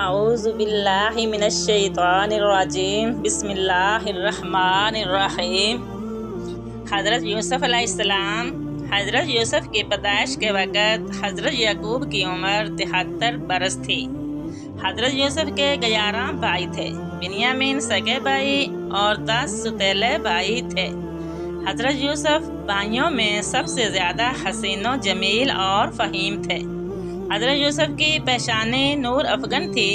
اعوذ باللہ من الشیطان الرجیم بسم اللہ الرحمن الرحیم۔ حضرت یوسف علیہ السلام۔ حضرت یوسف کی پیدائش کے وقت حضرت یعقوب کی عمر 73 برس تھی۔ حضرت یوسف کے 11 بھائی تھے۔ بنیامین سگے بھائی اور 10 ستیلے بھائی تھے۔ حضرت یوسف بھائیوں میں سب سے زیادہ حسین و جمیل اور فہیم تھے۔ حضرت یوسف کی پیشانی نور افغن تھی۔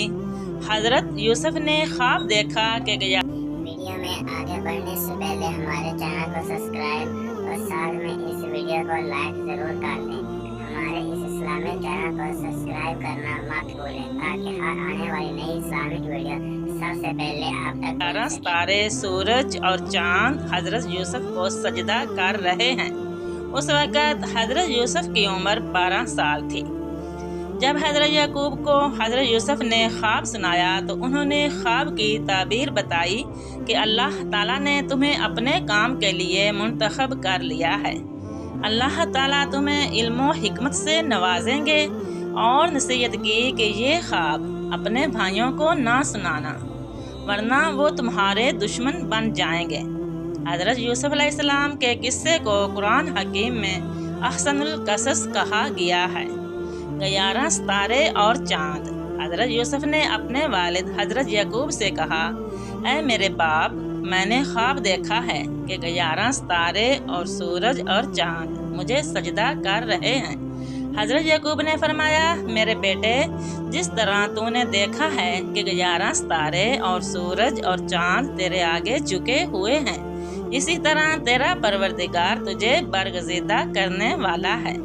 حضرت یوسف نے خواب دیکھا کہ ویڈیو میں آگے بڑھنے سے پہلے ہمارے چینل کو سبسکرائب اور ساتھ میں اس ویڈیو کو لائک ضرور کر دیں۔ ہمارے اس اسلامک چینل کو سبسکرائب کرنا مت بھولیں تاکہ ہر آنے والی نئی اسلامک ویڈیو سب سے پہلے آپ تک 11 ستارے، سورج اور چاند حضرت یوسف کو سجدہ کر رہے ہیں۔ اس وقت حضرت یوسف کی عمر 12 سال تھی۔ جب حضرت یعقوب کو حضرت یوسف نے خواب سنایا تو انہوں نے خواب کی تعبیر بتائی کہ اللہ تعالیٰ نے تمہیں اپنے کام کے لیے منتخب کر لیا ہے۔ اللہ تعالیٰ تمہیں علم و حکمت سے نوازیں گے، اور نصیحت کی کہ یہ خواب اپنے بھائیوں کو نہ سنانا ورنہ وہ تمہارے دشمن بن جائیں گے۔ حضرت یوسف علیہ السلام کے قصے کو قرآن حکیم میں احسن القصص کہا گیا ہے۔ 11 ستارے اور چاند۔ حضرت یوسف نے اپنے والد حضرت یعقوب سے کہا، اے میرے باپ، میں نے خواب دیکھا ہے کہ 11 ستارے اور سورج اور چاند مجھے سجدہ کر رہے ہیں۔ حضرت یعقوب نے فرمایا، میرے بیٹے، جس طرح تو نے دیکھا ہے کہ 11 ستارے اور سورج اور چاند تیرے آگے جھکے ہوئے ہیں، اسی طرح تیرا پروردگار تجھے برگزیدہ کرنے والا ہے۔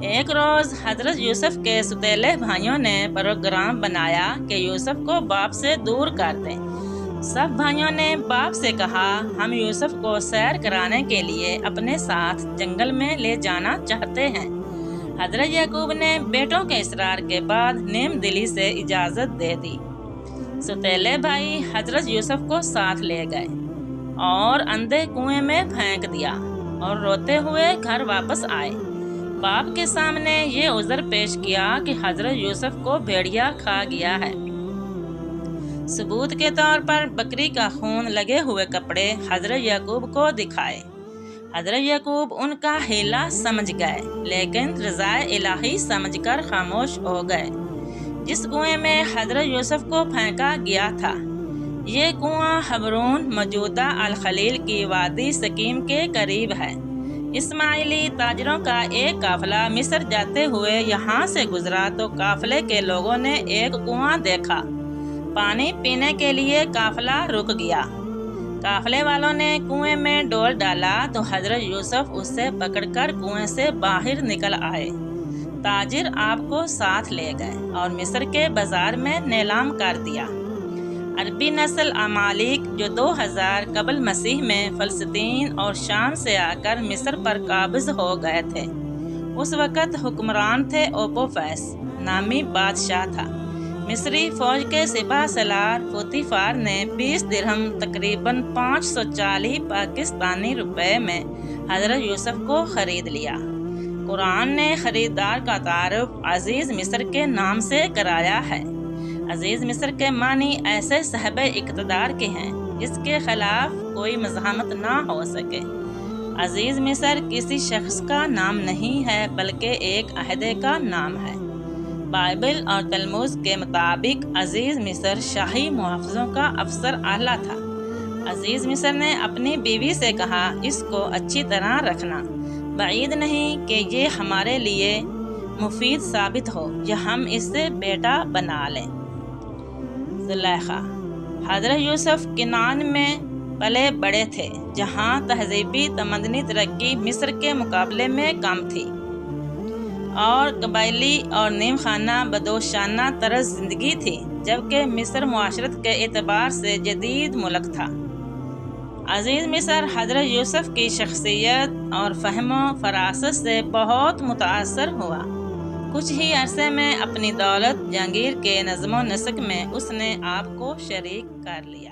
ایک روز حضرت یوسف کے ستیلے بھائیوں نے پروگرام بنایا کہ یوسف کو باپ سے دور کر دیں۔ سب بھائیوں نے باپ سے کہا، ہم یوسف کو سیر کرانے کے لیے اپنے ساتھ جنگل میں لے جانا چاہتے ہیں۔ حضرت یعقوب نے بیٹوں کے اصرار کے بعد نیم دلی سے اجازت دے دی۔ ستیلے بھائی حضرت یوسف کو ساتھ لے گئے اور اندھے کنویں میں پھینک دیا اور روتے ہوئے گھر واپس آئے۔ باپ کے سامنے یہ عذر پیش کیا کہ حضرت یوسف کو بھیڑیا کھا گیا ہے۔ ثبوت کے طور پر بکری کا خون لگے ہوئے کپڑے حضرت یعقوب کو دکھائے۔ حضرت یعقوب ان کا ہیلا سمجھ گئے، لیکن رضائے الہی سمجھ کر خاموش ہو گئے۔ جس کنویں میں حضرت یوسف کو پھینکا گیا تھا، یہ کنواں حبرون موجودہ الخلیل کی وادی سکیم کے قریب ہے۔ اسماعیلی تاجروں کا ایک قافلہ مصر جاتے ہوئے یہاں سے گزرا تو قافلے کے لوگوں نے ایک کنواں دیکھا۔ پانی پینے کے لیے قافلہ رک گیا۔ قافلے والوں نے کنویں میں ڈول ڈالا تو حضرت یوسف اسے پکڑ کر کنویں سے باہر نکل آئے۔ تاجر آپ کو ساتھ لے گئے اور مصر کے بازار میں نیلام کر دیا۔ عربی نسل عمالق جو 2000 قبل مسیح میں فلسطین اور شام سے آ کر مصر پر قابض ہو گئے تھے۔ اس وقت حکمران تھے اوپوفیس نامی بادشاہ تھا۔ مصری فوج کے سپاہ سالار پوتیفار نے 20 درہم تقریباً 540 پاکستانی روپے میں حضرت یوسف کو خرید لیا۔ قرآن نے خریدار کا تعارف عزیز مصر کے نام سے کرایا ہے۔ عزیز مصر کے معنی ایسے صاحب اقتدار کے ہیں جس کے خلاف کوئی مزاحمت نہ ہو سکے۔ عزیز مصر کسی شخص کا نام نہیں ہے بلکہ ایک عہدے کا نام ہے۔ بائبل اور تلمود کے مطابق عزیز مصر شاہی محافظوں کا افسر اعلیٰ تھا۔ عزیز مصر نے اپنی بیوی سے کہا، اس کو اچھی طرح رکھنا، بعید نہیں کہ یہ ہمارے لیے مفید ثابت ہو یا ہم اس سے بیٹا بنا لیں۔ زلیخا۔ حضرت یوسف کنعان میں پلے بڑے تھے، جہاں تہذیبی تمدنی ترقی مصر کے مقابلے میں کم تھی اور قبائلی اور نیم خانہ بدوشانہ طرز زندگی تھی، جبکہ مصر معاشرت کے اعتبار سے جدید ملک تھا۔ عزیز مصر حضرت یوسف کی شخصیت اور فہم و فراست سے بہت متاثر ہوا۔ کچھ ہی عرصے میں اپنی دولت جہانگیر کے نظم و نسق میں اس نے آپ کو شریک کر لیا۔